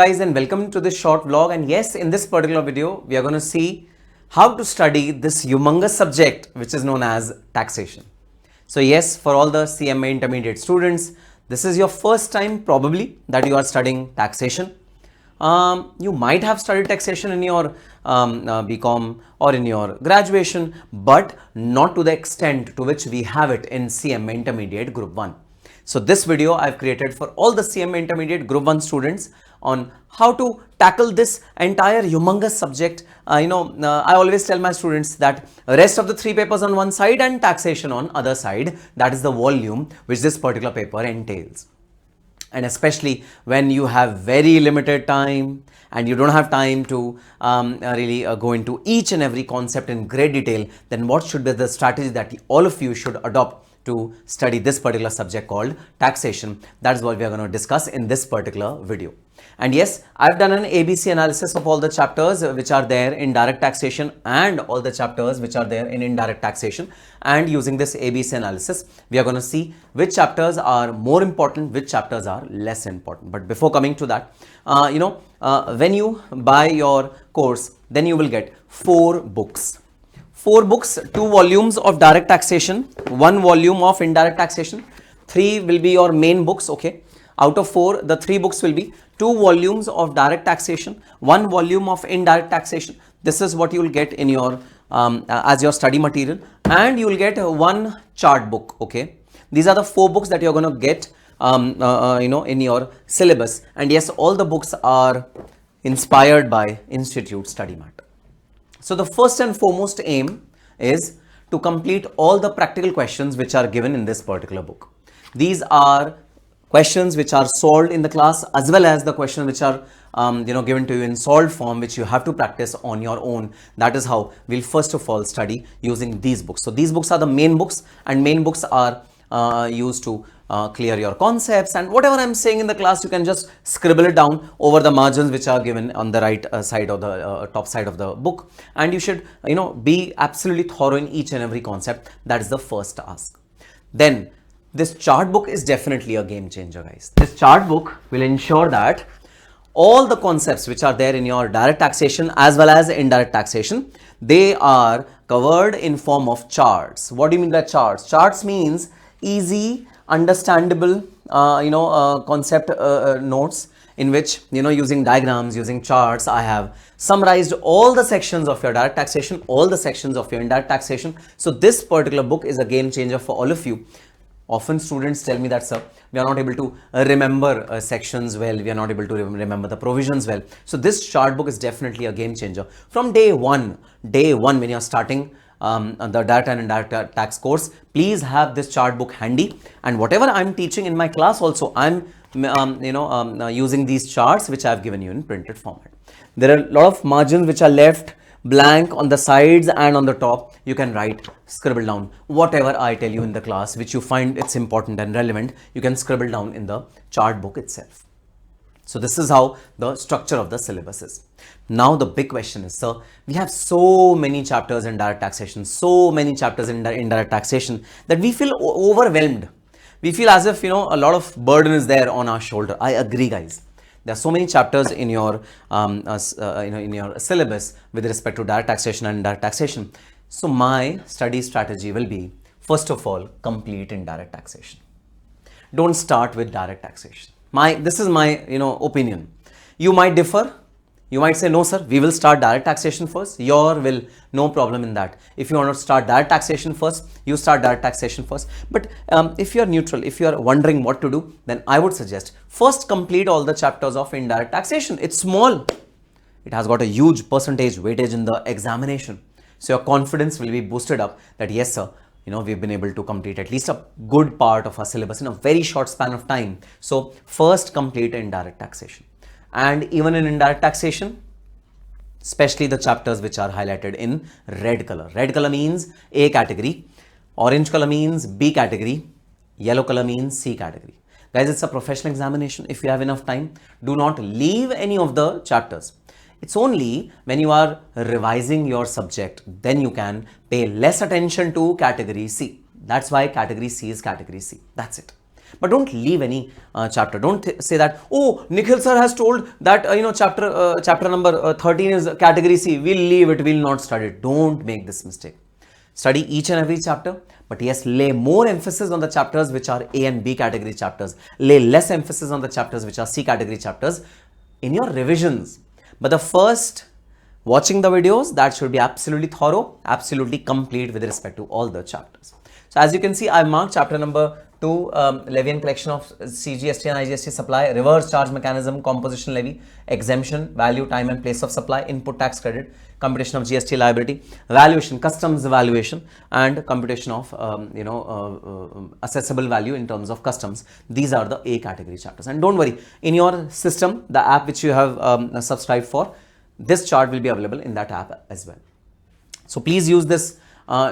Guys, and welcome to this short vlog. And yes, in this particular video we are going to see how to study this humongous subject which is known as taxation. So yes, for all the CMA Intermediate students, this is your first time probably that you are studying taxation. You might have studied taxation in your BCom or in your graduation, but not to the extent to which we have it in CMA Intermediate Group 1. So this video I've created for all the CMA Intermediate Group 1 students on how to tackle this entire humongous subject. I always tell my students that rest of the 3 papers on one side and taxation on other side, that is the volume which this particular paper entails. And especially when you have very limited time and you don't have time to really go into each and every concept in great detail, then what should be the strategy that all of you should adopt to study this particular subject called taxation? That is what we are going to discuss in this particular video. And yes, I've done an ABC analysis of all the chapters which are there in direct taxation and all the chapters which are there in indirect taxation. And using this ABC analysis, we are going to see which chapters are more important, which chapters are less important. But before coming to that, when you buy your course, then you will get 4 books. 4 books, 2 volumes of direct taxation, 1 volume of indirect taxation, 3 will be your main books, okay. Out of 4, the 3 books will be 2 volumes of direct taxation, 1 volume of indirect taxation. This is what you will get in your as your study material, and you will get 1 chart book, okay. These are the 4 books that you are going to get in your syllabus. And yes, all the books are inspired by Institute Study Mat. So the first and foremost aim is to complete all the practical questions which are given in this particular book. These are questions which are solved in the class, as well as the questions which are given to you in solved form, which you have to practice on your own. That is how we'll first of all study using these books. So these books are the main books, and main books are used to clear your concepts, and whatever I'm saying in the class, you can just scribble it down over the margins which are given on the right side of the top side of the book. And you should be absolutely thorough in each and every concept. That is the first task. Then this chart book is definitely a game changer, guys. This chart book will ensure that all the concepts which are there in your direct taxation as well as indirect taxation, they are covered in form of charts. What do you mean by charts? Charts means easy, understandable, concept notes, in which, using diagrams, using charts, I have summarized all the sections of your direct taxation, all the sections of your indirect taxation. So this particular book is a game changer for all of you. Often students tell me that, sir, we are not able to remember sections well, we are not able to remember the provisions well. So this chart book is definitely a game changer. From day one when you are starting the direct and indirect tax course, please have this chart book handy. And whatever I'm teaching in my class also, I'm using these charts which I have given you in printed format. There are a lot of margins which are left blank on the sides and on the top. You can scribble down whatever I tell you in the class which you find it's important and relevant. You can scribble down in the chart book itself. So this is how the structure of the syllabus is. Now the big question is, sir, we have so many chapters in direct taxation, so many chapters in indirect taxation, that we feel overwhelmed. We feel as if a lot of burden is there on our shoulder. I agree, guys. There are so many chapters in your in your syllabus with respect to direct taxation and indirect taxation. So my study strategy will be, first of all, complete indirect taxation. Don't start with direct taxation. This is my opinion. You might differ. You might say, no, sir, we will start direct taxation first. No problem in that. If you want to start direct taxation first, you start direct taxation first. But if you are neutral, if you are wondering what to do, then I would suggest first complete all the chapters of indirect taxation. It's small. It has got a huge percentage weightage in the examination. So your confidence will be boosted up that, yes, sir, we've been able to complete at least a good part of our syllabus in a very short span of time. So first complete indirect taxation. And even in indirect taxation, especially the chapters which are highlighted in red color. Red color means A category, orange color means B category, yellow color means C category. Guys, it's a professional examination. If you have enough time, do not leave any of the chapters. It's only when you are revising your subject, then you can pay less attention to category C. That's why category C is category C. That's it. But don't leave any chapter. Don't say that, oh, Nikkhil sir has told that, chapter number 13 is category C. We'll leave it. We'll not study it. Don't make this mistake. Study each and every chapter, but yes, lay more emphasis on the chapters which are A and B category chapters. Lay less emphasis on the chapters which are C category chapters in your revisions. But the first, watching the videos, that should be absolutely thorough, absolutely complete with respect to all the chapters. So as you can see, I marked chapter number 2, levy and collection of CGST and IGST supply, reverse charge mechanism, composition levy, exemption, value, time and place of supply, input tax credit, computation of GST liability, valuation, customs valuation, and computation of assessable value in terms of customs. These are the A category chapters. And don't worry, in your system, the app which you have subscribed for, this chart will be available in that app as well. So please use this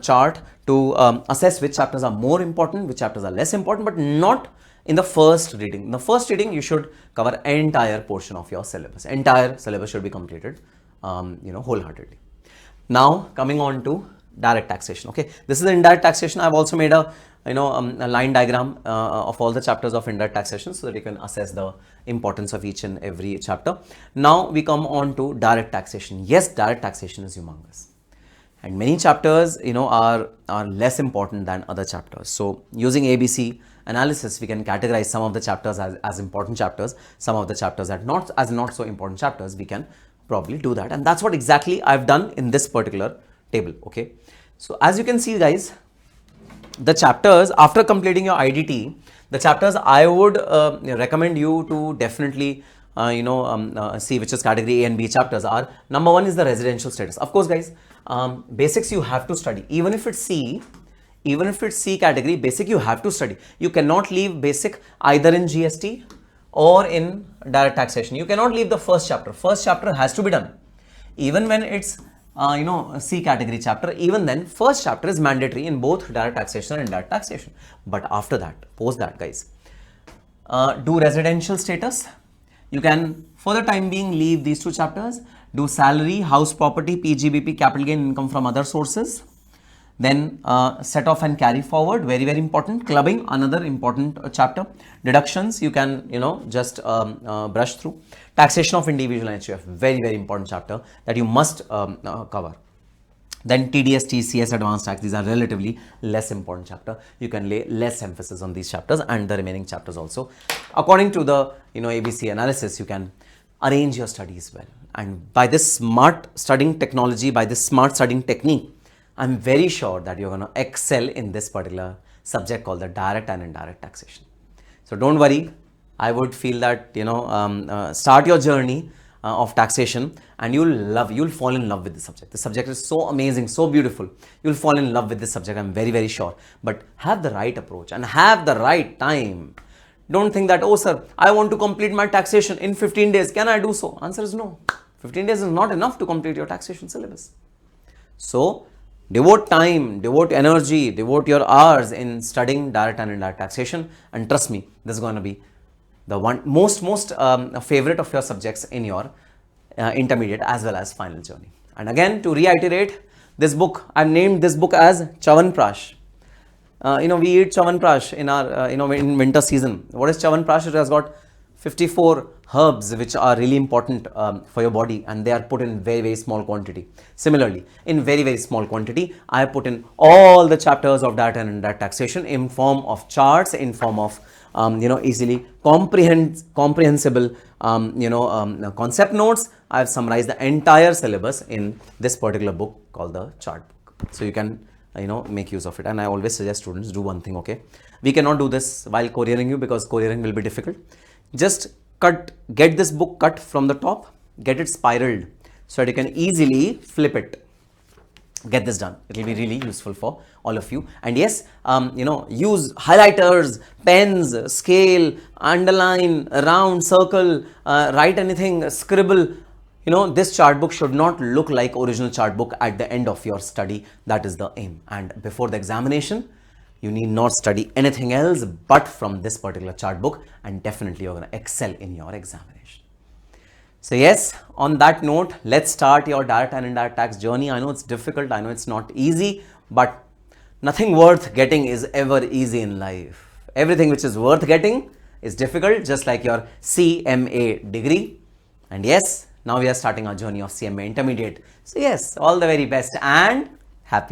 chart to assess which chapters are more important, which chapters are less important, but not in the first reading. In the first reading, you should cover entire portion of your syllabus. Entire syllabus should be completed, wholeheartedly. Now, coming on to direct taxation. Okay, this is indirect taxation. I've also made a line diagram of all the chapters of indirect taxation so that you can assess the importance of each and every chapter. Now we come on to direct taxation. Yes, direct taxation is humongous, and many chapters are less important than other chapters. So using ABC analysis, we can categorize some of the chapters as important chapters, some of the chapters as not so important chapters. We can probably do that, and that's what exactly I've done in this particular table. Okay, so as you can see, guys, the chapters, after completing your IDT, the chapters I would recommend you to definitely see, which is category A and B chapters, are number 1 is the residential status. Of course, guys, basics you have to study. Even if it's C category, basic you have to study. You cannot leave basic either in GST or in direct taxation. You cannot leave the first chapter. First chapter has to be done. Even when it's C category chapter, even then first chapter is mandatory in both direct taxation and indirect taxation. But after that, post that, guys, do residential status. You can, for the time being, leave these 2 chapters. Do salary, house property, PGBP, capital gain income from other sources. Then set off and carry forward, very, very important. Clubbing, another important chapter. Deductions, you can, just brush through. Taxation of individual and HUF, very, very important chapter that you must cover. Then TDS, TCS, advanced tax, these are relatively less important chapter. You can lay less emphasis on these chapters and the remaining chapters also. According to the, ABC analysis, you can arrange your studies well. And by this smart studying technology, by this smart studying technique, I'm very sure that you're going to excel in this particular subject called the direct and indirect taxation. So don't worry. I would feel that, start your journey of taxation and you'll fall in love with this subject. The subject is so amazing, so beautiful. You'll fall in love with this subject. I'm very, very sure. But have the right approach and have the right time. Don't think that, oh sir, I want to complete my taxation in 15 days. Can I do so? Answer is no. 15 days is not enough to complete your taxation syllabus. So devote time, devote energy, devote your hours in studying direct and indirect taxation, and trust me, this is going to be the most favorite of your subjects in your intermediate as well as final journey. And again, to reiterate, this book, I've named this book as Chawanprash. We eat Chawanprash in our in winter season. What is Chawanprash? It has got 54 herbs which are really important for your body, and they are put in very, very small quantity. Similarly, in very, very small quantity, I have put in all the chapters of direct and indirect taxation in form of charts, in form of easily comprehensible concept notes. I have summarized the entire syllabus in this particular book called the chart book. So you can make use of it. And I always suggest students do one thing. Okay, we cannot do this while couriering you because couriering will be difficult. Just get this book cut from the top, get it spiraled so that you can easily flip it. Get this done. It will be really useful for all of you. And yes, use highlighters, pens, scale, underline, round, circle, write anything, scribble. This chart book should not look like original chart book at the end of your study. That is the aim. And before the examination, you need not study anything else but from this particular chart book, and definitely you're going to excel in your examination. So yes, on that note, let's start your direct and indirect tax journey. I know it's difficult, I know it's not easy, but nothing worth getting is ever easy in life. Everything which is worth getting is difficult, just like your CMA degree. And yes, now we are starting our journey of CMA Intermediate. So yes, all the very best and happy